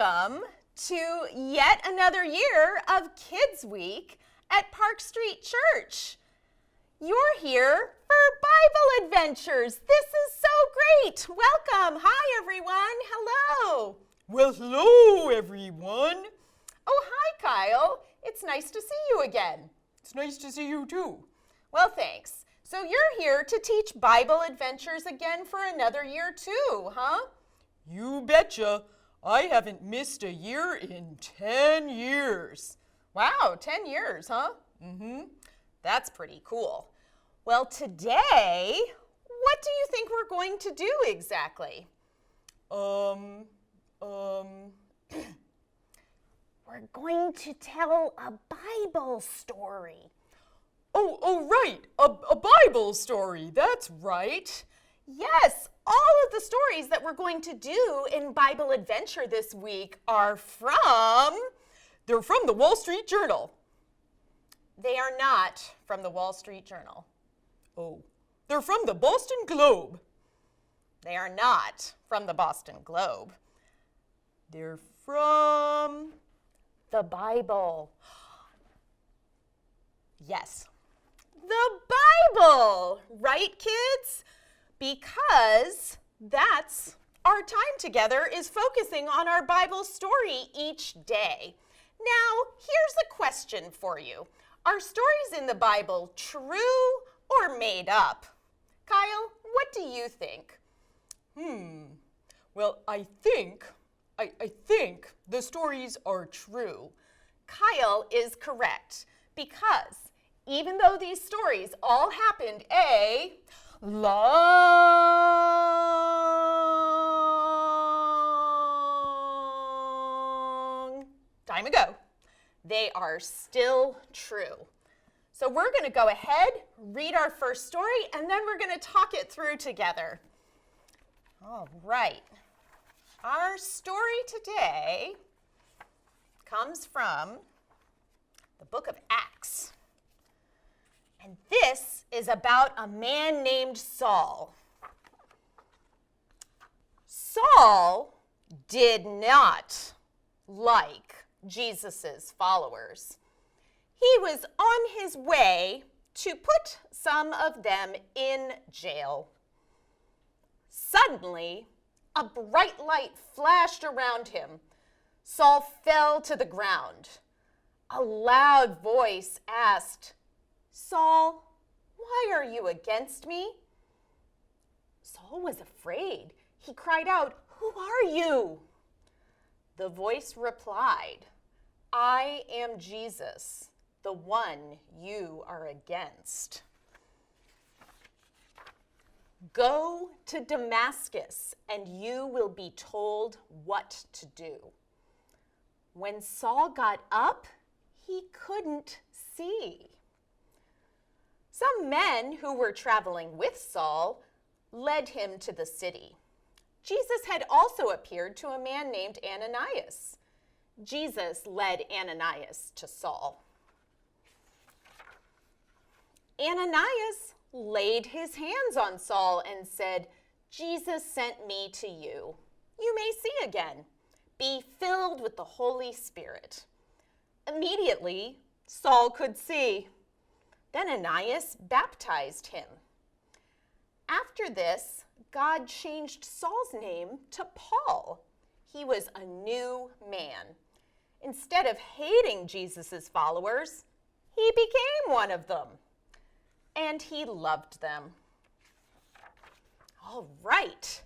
Welcome to yet another year of Kidsweek at Park Street Church. You're here for Bible adventures. This is so great. Welcome. Hi, everyone. Hello. Well, hello, everyone. Oh, hi, Kyle. It's nice to see you again. It's nice to see you, too. Well, thanks. So you're here to teach Bible adventures again for another year, too, huh? You betcha. I haven't missed a year in 10 years. Wow, 10 years, huh? That's pretty cool. Well, today, what do you think we're going to do exactly? We're going to tell a Bible story. Oh, right. A Bible story. That's right. Yes, all of the stories that we're going to do in Bible Adventure this week are They're from the Wall Street Journal. They are not from the Wall Street Journal. Oh, they're from the Boston Globe. They are not from the Boston Globe. They're from the Bible. Yes, the Bible, right, kids? Because that's our time together is focusing on our Bible story each day. Now, here's a question for you. Are stories in the Bible true or made up? Kyle, what do you think? Well, I think the stories are true. Kyle is correct because even though these stories all happened a long time ago, they are still true. So we're going to go ahead, read our first story, and then we're going to talk it through together. All right. Our story today comes from the book of Acts. And this is about a man named Saul. Saul did not like Jesus' followers. He was on his way to put some of them in jail. Suddenly, a bright light flashed around him. Saul fell to the ground. A loud voice asked, "Saul, why are you against me?" Saul was afraid. He cried out, "Who are you?" The voice replied, "I am Jesus, the one you are against. Go to Damascus, and you will be told what to do." When Saul got up, he couldn't see. Some men who were traveling with Saul led him to the city. Jesus had also appeared to a man named Ananias. Jesus led Ananias to Saul. Ananias laid his hands on Saul and said, "Jesus sent me to you. You may see again. Be filled with the Holy Spirit." Immediately, Saul could see. Then Ananias baptized him. After this, God changed Saul's name to Paul. He was a new man. Instead of hating Jesus' followers, he became one of them. And he loved them. All right.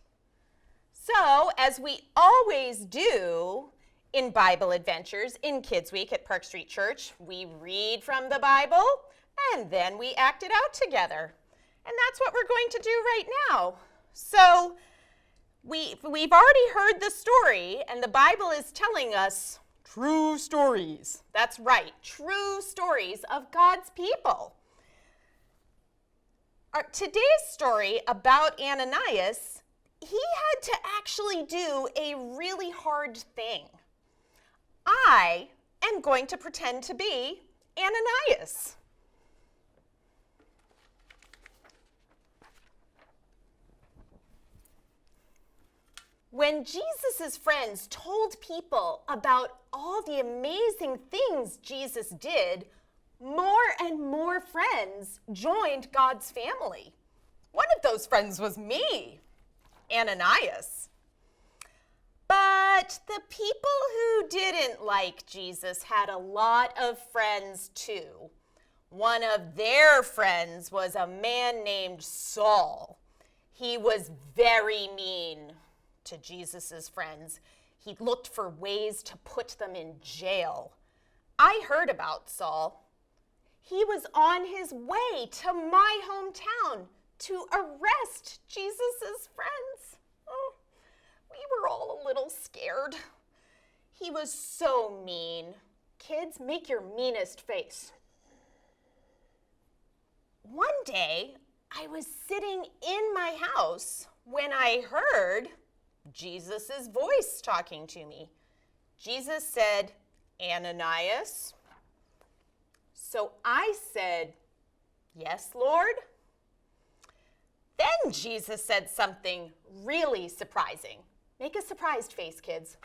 So, as we always do in Bible Adventures in Kids Week at Park Street Church, we read from the Bible and then we act it out together. And that's what we're going to do right now. So, we've already heard the story, and the Bible is telling us True stories. That's right, true stories of God's people. Today's story about Ananias, he had to actually do a really hard thing. I am going to pretend to be Ananias. When Jesus' friends told people about all the amazing things Jesus did, more and more friends joined God's family. One of those friends was me, Ananias. But the people who didn't like Jesus had a lot of friends too. One of their friends was a man named Saul. He was very mean to Jesus' friends. He looked for ways to put them in jail. I heard about Saul. He was on his way to my hometown to arrest Jesus' friends. Oh, we were all a little scared. He was so mean. Kids, make your meanest face. One day, I was sitting in my house when I heard Jesus' voice talking to me. Jesus said, "Ananias." So I said, "Yes, Lord." Then Jesus said something really surprising. Make a surprised face, kids.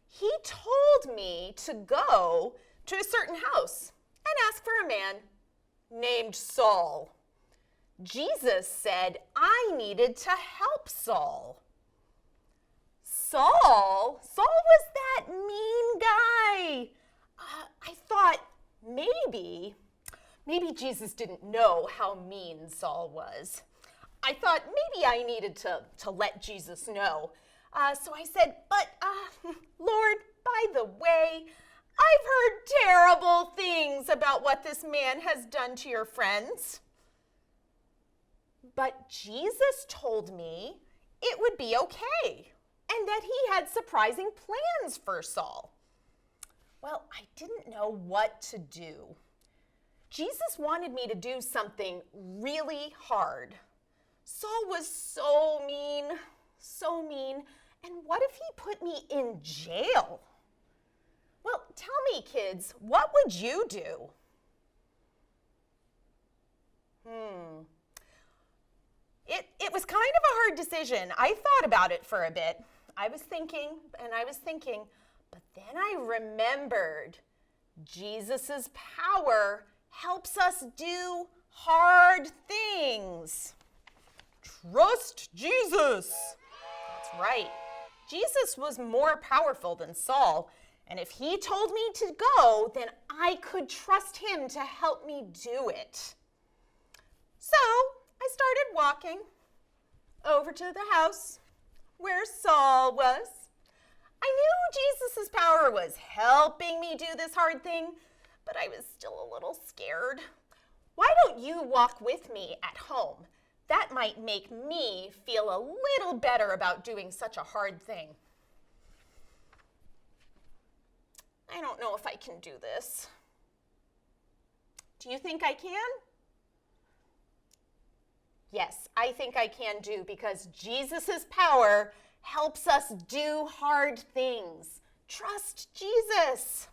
He told me to go to a certain house and ask for a man named Saul. Jesus said I needed to help Saul. Saul was that mean guy. I thought maybe Jesus didn't know how mean Saul was. I thought maybe I needed to let Jesus know. So I said, but Lord, by the way, I've heard terrible things about what this man has done to your friends. But Jesus told me it would be okay and that he had surprising plans for Saul. Well, I didn't know what to do. Jesus wanted me to do something really hard. Saul was so mean. And what if he put me in jail? Well, tell me, kids, what would you do? It was kind of a hard decision. I thought about it for a bit. I was thinking, but then I remembered Jesus' power helps us do hard things. Trust Jesus. That's right. Jesus was more powerful than Saul, and if he told me to go, then I could trust him to help me do it. So I started walking over to the house where Saul was. I knew Jesus' power was helping me do this hard thing, but I was still a little scared. Why don't you walk with me at home? That might make me feel a little better about doing such a hard thing. I don't know if I can do this. Do you think I can? Yes, I think I can do because Jesus' power helps us do hard things. Trust Jesus.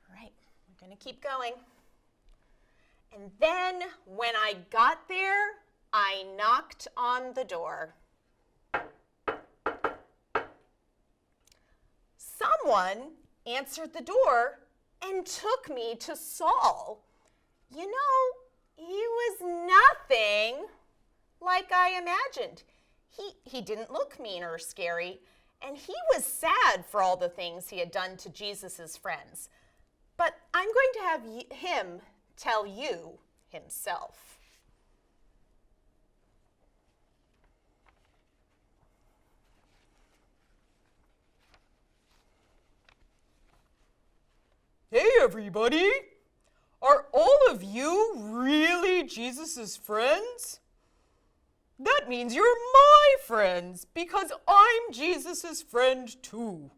All right, we're going to keep going. And then when I got there, I knocked on the door. Someone answered the door and took me to Saul. You know, he was nothing like I imagined. He didn't look mean or scary, and he was sad for all the things he had done to Jesus' friends. But I'm going to have him tell you himself. Hey, everybody. Are all of you really Jesus' friends? That means you're my friends because I'm Jesus' friend too.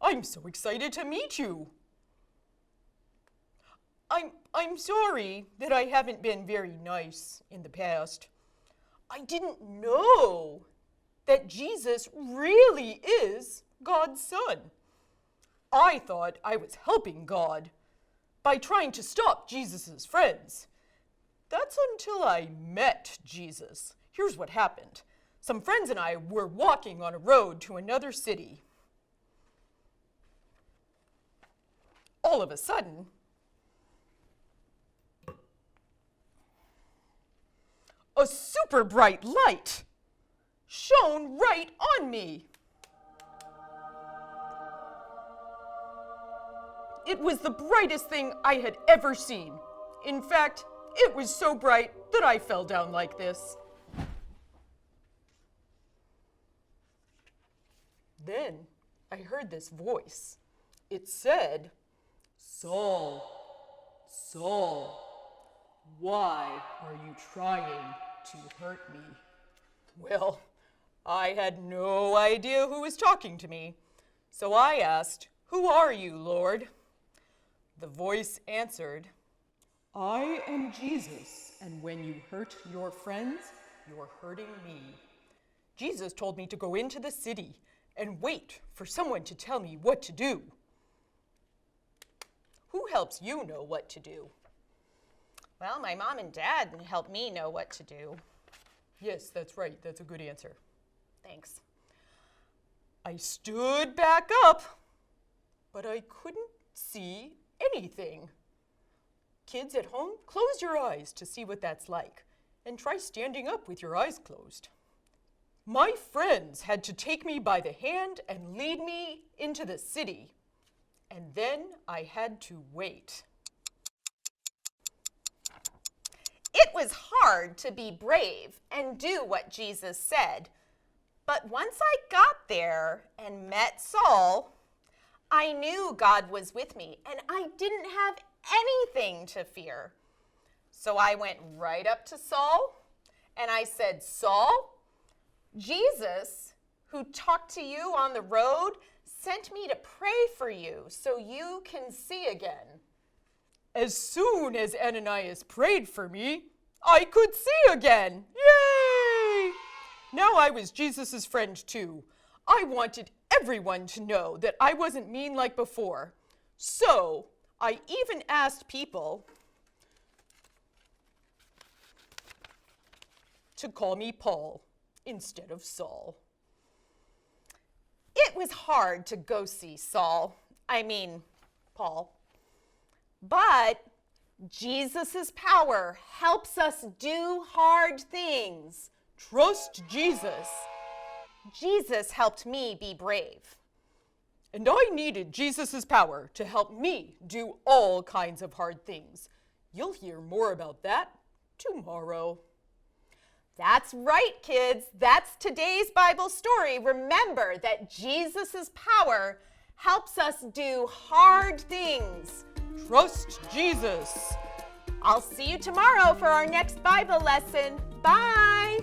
I'm so excited to meet you. I'm sorry that I haven't been very nice in the past. I didn't know that Jesus really is God's son. I thought I was helping God by trying to stop Jesus' friends. That's until I met Jesus. Here's what happened. Some friends and I were walking on a road to another city. All of a sudden, a super bright light shone right on me. It was the brightest thing I had ever seen. In fact, it was so bright that I fell down like this. Then I heard this voice. It said, "Saul, Saul, why are you trying to hurt me?" Well, I had no idea who was talking to me, so I asked, "Who are you, Lord?" The voice answered, "I am Jesus, and when you hurt your friends, you're hurting me." Jesus told me to go into the city and wait for someone to tell me what to do. Who helps you know what to do? Well, my mom and dad helped me know what to do. Yes, that's right. That's a good answer. Thanks. I stood back up, but I couldn't see anything. Kids at home, close your eyes to see what that's like, and try standing up with your eyes closed. My friends had to take me by the hand and lead me into the city, and then I had to wait. It was hard to be brave and do what Jesus said, but once I got there and met Saul, I knew God was with me and I didn't have anything to fear. So I went right up to Saul and I said, "Saul, Jesus, who talked to you on the road, sent me to pray for you so you can see again." As soon as Ananias prayed for me, I could see again. Yay! Now I was Jesus' friend too. I wanted everyone to know that I wasn't mean like before. So I even asked people to call me Paul instead of Saul. It was hard to go see Paul. But Jesus' power helps us do hard things. Trust Jesus. Jesus helped me be brave. And I needed Jesus' power to help me do all kinds of hard things. You'll hear more about that tomorrow. That's right, kids. That's today's Bible story. Remember that Jesus' power helps us do hard things. Trust Jesus. I'll see you tomorrow for our next Bible lesson. Bye.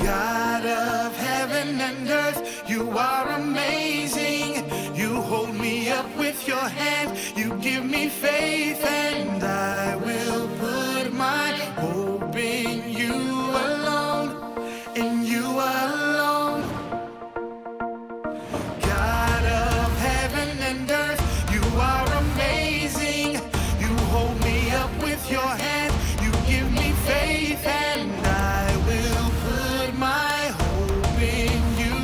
God of heaven and earth, you are amazing. You hold me up with your hand, you give me faith, and I will put my hope in you alone, in you alone. God of heaven and earth, you are amazing. You hold me up with your hand, you give me faith, and I will put my hope in you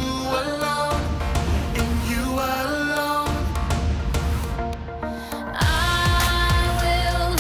alone, in you alone. I will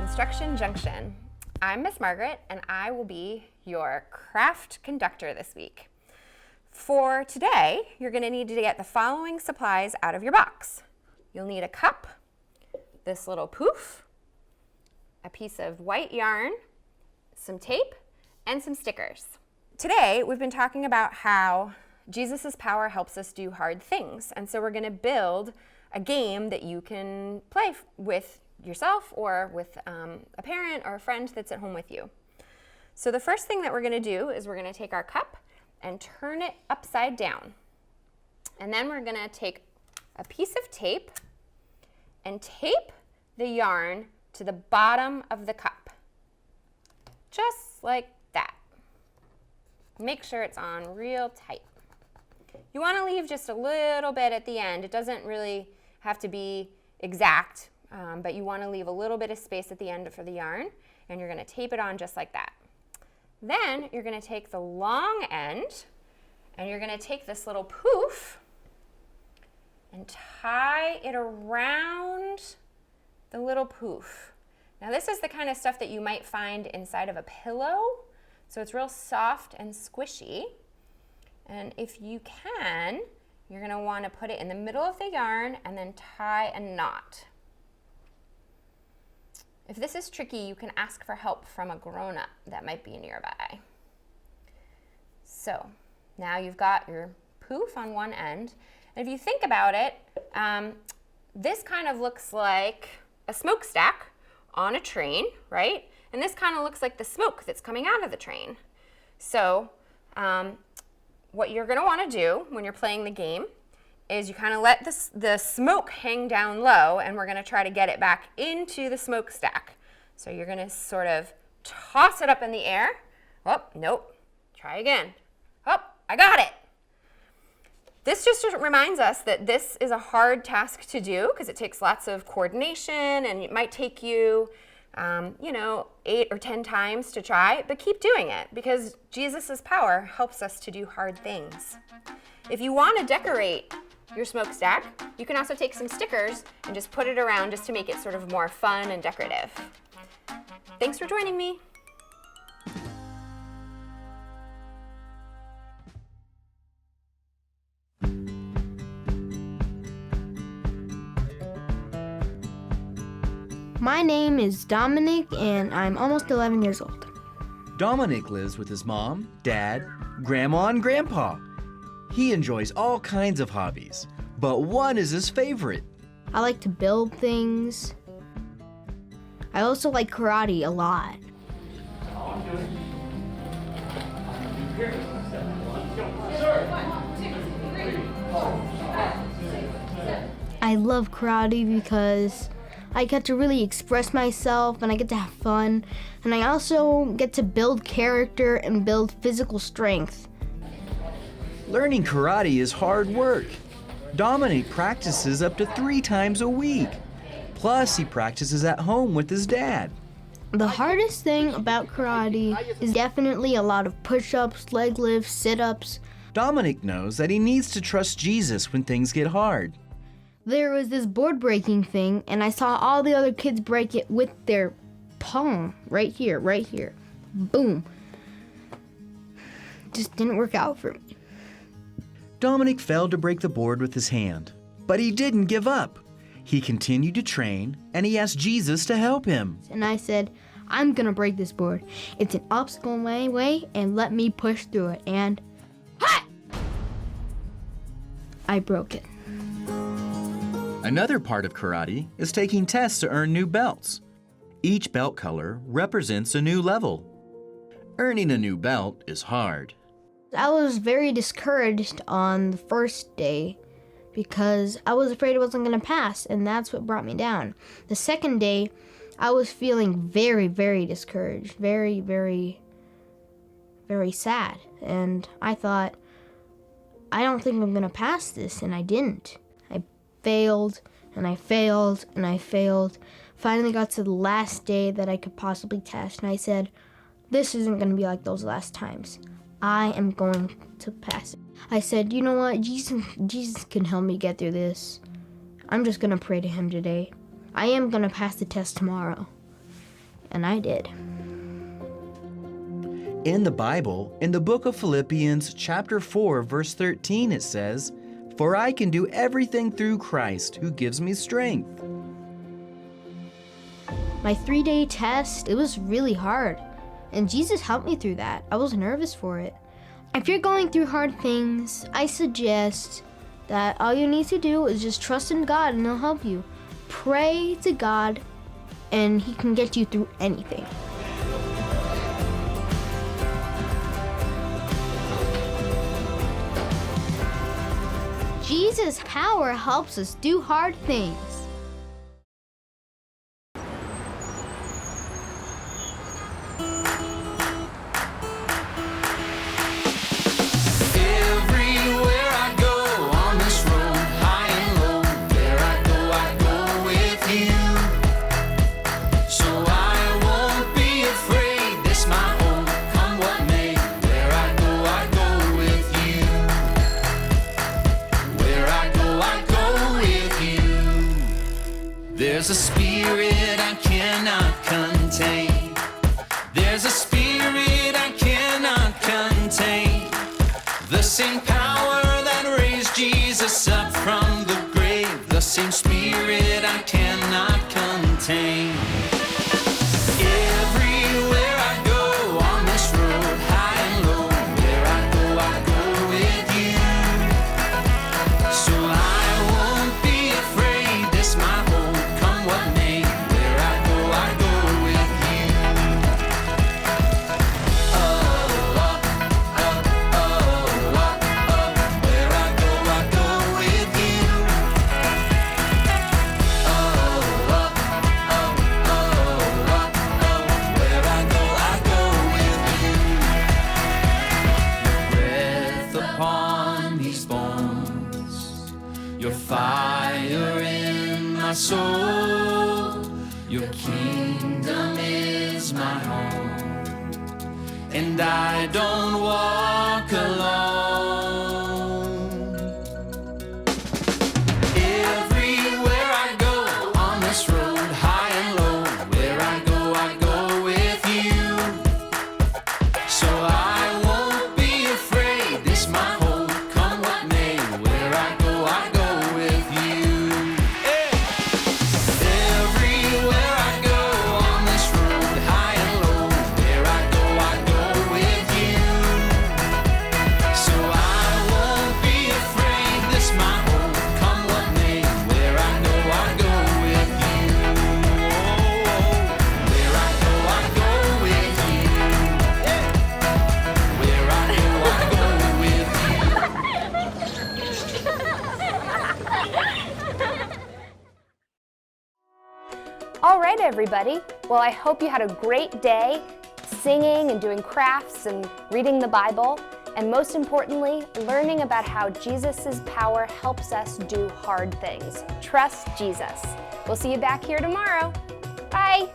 Construction Junction. I'm Miss Margaret, and I will be your craft conductor this week. For today, you're going to need to get the following supplies out of your box. You'll need a cup, this little poof, a piece of white yarn, some tape, and some stickers. Today, we've been talking about how Jesus' power helps us do hard things, and so we're going to build a game that you can play with yourself or with a parent or a friend that's at home with you. So the first thing that we're going to do is we're going to take our cup and turn it upside down. And then we're going to take a piece of tape and tape the yarn to the bottom of the cup. Just like that. Make sure it's on real tight. You want to leave just a little bit at the end. It doesn't really have to be exact, but you want to leave a little bit of space at the end for the yarn, and you're going to tape it on just like that. Then you're going to take the long end, and you're going to take this little poof and tie it around the little poof. Now this is the kind of stuff that you might find inside of a pillow, so it's real soft and squishy. And if you can, you're going to want to put it in the middle of the yarn and then tie a knot. If this is tricky, you can ask for help from a grown-up that might be nearby. So now you've got your poof on one end. And if you think about it, this kind of looks like a smokestack on a train, right? And this kind of looks like the smoke that's coming out of the train. So what you're going to want to do when you're playing the game is you kind of let the smoke hang down low, and we're going to try to get it back into the smokestack. So you're going to sort of toss it up in the air. Oh, nope. Try again. Oh, I got it. This just reminds us that this is a hard task to do because it takes lots of coordination, and it might take you, 8 or 10 times to try, but keep doing it because Jesus' power helps us to do hard things. If you want to decorate your smokestack, you can also take some stickers and just put it around just to make it sort of more fun and decorative. Thanks for joining me. My name is Dominic, and I'm almost 11 years old. Dominic lives with his mom, dad, grandma, and grandpa. He enjoys all kinds of hobbies, but one is his favorite. I like to build things. I also like karate a lot. I love karate because I get to really express myself, and I get to have fun, and I also get to build character and build physical strength. Learning karate is hard work. Dominic practices up to 3 times a week. Plus, he practices at home with his dad. The hardest thing about karate is definitely a lot of push-ups, leg lifts, sit-ups. Dominic knows that he needs to trust Jesus when things get hard. There was this board breaking thing, and I saw all the other kids break it with their palm, right here. Boom. Just didn't work out for me. Dominic failed to break the board with his hand, but he didn't give up. He continued to train, and he asked Jesus to help him. And I said, I'm gonna break this board. It's an obstacle in my way, and let me push through it. And I broke it. Another part of karate is taking tests to earn new belts. Each belt color represents a new level. Earning a new belt is hard. I was very discouraged on the first day because I was afraid I wasn't going to pass, and that's what brought me down. The second day, I was feeling very, very discouraged, very, very, very sad. And I thought, I don't think I'm going to pass this, and I didn't. I failed, and I failed, and I failed. Finally got to the last day that I could possibly test, and I said, this isn't going to be like those last times. I am going to pass it. I said, you know what, Jesus can help me get through this. I'm just going to pray to him today. I am going to pass the test tomorrow. And I did. In the Bible, in the book of Philippians, chapter 4, verse 13, it says, "For I can do everything through Christ who gives me strength." My 3-day test, it was really hard. And Jesus helped me through that. I was nervous for it. If you're going through hard things, I suggest that all you need to do is just trust in God and He'll help you. Pray to God and He can get you through anything. Jesus' power helps us do hard things. Everywhere I go on this road, high and low, where I go with you. So I won't be afraid, this my home, come what may. Where I go with you. Where I go with you. There's a spirit I cannot contain. There's a spirit I cannot contain. The same power that raised Jesus up from the grave, the same spirit I cannot contain. Everywhere I go on this road, high and low, where I go with you. So I won't be afraid, this my home, come what may. Where I go with you. Where I go with you. Where I go with you. Your breath upon these bones, your fire in my soul, your kingdom is my home, and I don't walk alone. Everywhere I go on this road, high and low, where I go with you. So I won't be afraid, this my home, come what may. Where I go with you. Everywhere I go on this road, high and low, where I go with you. So I won't be afraid, this my home, come what may. Where I go with you. Where I go with you. Where I go with you. All right, everybody. Well, I hope you had a great day singing and doing crafts and reading the Bible, and most importantly, learning about how Jesus' power helps us do hard things. Trust Jesus. We'll see you back here tomorrow. Bye.